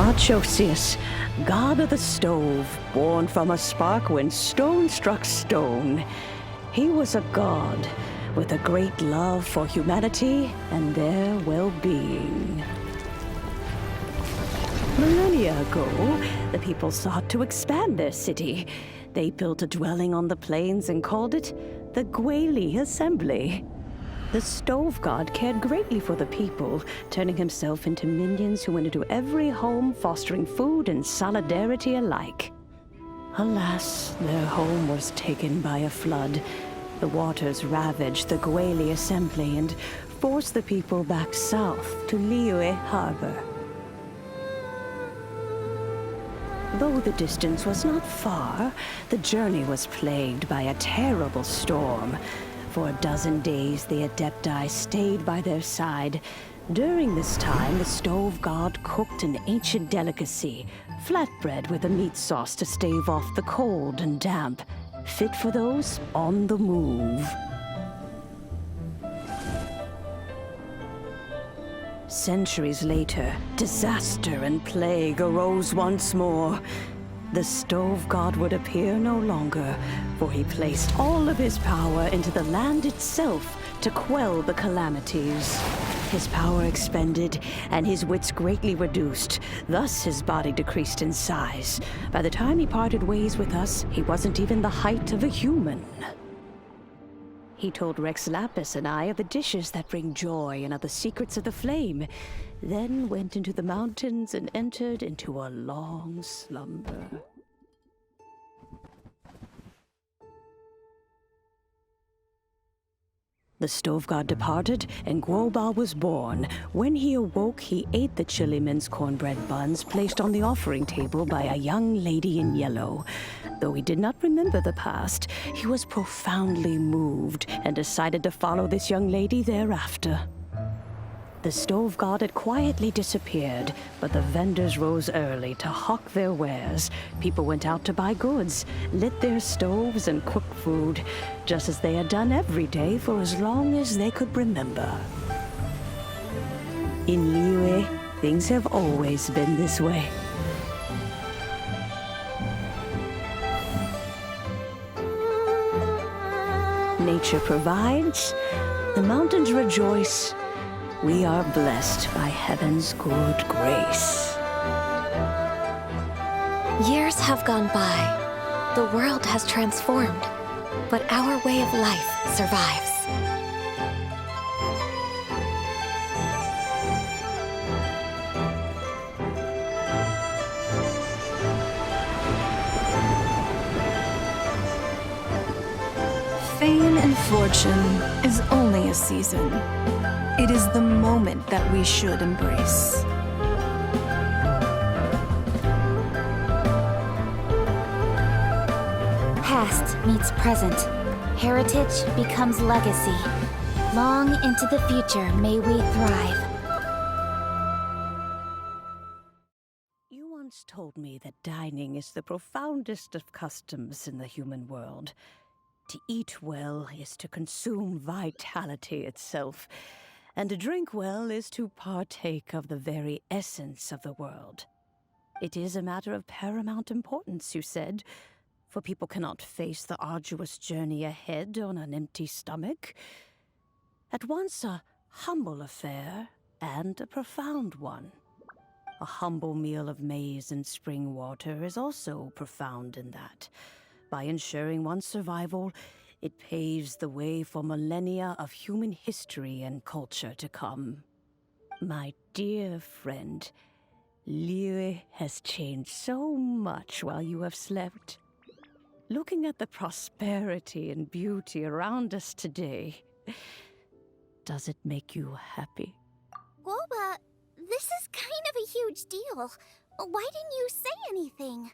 Machosius, god of the stove, born from a spark when stone struck stone. He was a god with a great love for humanity and their well-being. Millennia ago, the people sought to expand their city. They built a dwelling on the plains and called it the Guoba Assembly. The stove god cared greatly for the people, turning himself into minions who went into every home, fostering food and solidarity alike. Alas, their home was taken by a flood. The waters ravaged the Guoba Assembly and forced the people back south to Liyue Harbor. Though the distance was not far, the journey was plagued by a terrible storm. For a dozen days, the Adepti stayed by their side. During this time, the stove god cooked an ancient delicacy, flatbread with a meat sauce to stave off the cold and damp, fit for those on the move. Centuries later, disaster and plague arose once more. The stove god would appear no longer, for he placed all of his power into the land itself to quell the calamities. His power expended, and his wits greatly reduced. Thus his body decreased in size. By the time he parted ways with us, he wasn't even the height of a human. He told Rex Lapis and I of the dishes that bring joy and of the secrets of the flame, then went into the mountains and entered into a long slumber. The stove god departed, and Guoba was born. When he awoke, he ate the chili mince cornbread buns placed on the offering table by a young lady in yellow. Though he did not remember the past, he was profoundly moved and decided to follow this young lady thereafter. The stove god had quietly disappeared, but the vendors rose early to hawk their wares. People went out to buy goods, lit their stoves, and cooked food, just as they had done every day for as long as they could remember. In Liyue, things have always been this way. Nature provides, the mountains rejoice. We are blessed by heaven's good grace. Years have gone by. The world has transformed, but our way of life survives. Fame and fortune is only a season. It is the moment that we should embrace. Past meets present. Heritage becomes legacy. Long into the future may we thrive. You once told me that dining is the profoundest of customs in the human world. To eat well is to consume vitality itself. And to drink well is to partake of the very essence of the world. It is a matter of paramount importance, you said, for people cannot face the arduous journey ahead on an empty stomach. At once a humble affair and a profound one. A humble meal of maize and spring water is also profound in that. By ensuring one's survival, it paves the way for millennia of human history and culture to come. My dear friend, Liyue has changed so much while you have slept. Looking at the prosperity and beauty around us today, does it make you happy? Guoba, this is kind of a huge deal. Why didn't you say anything?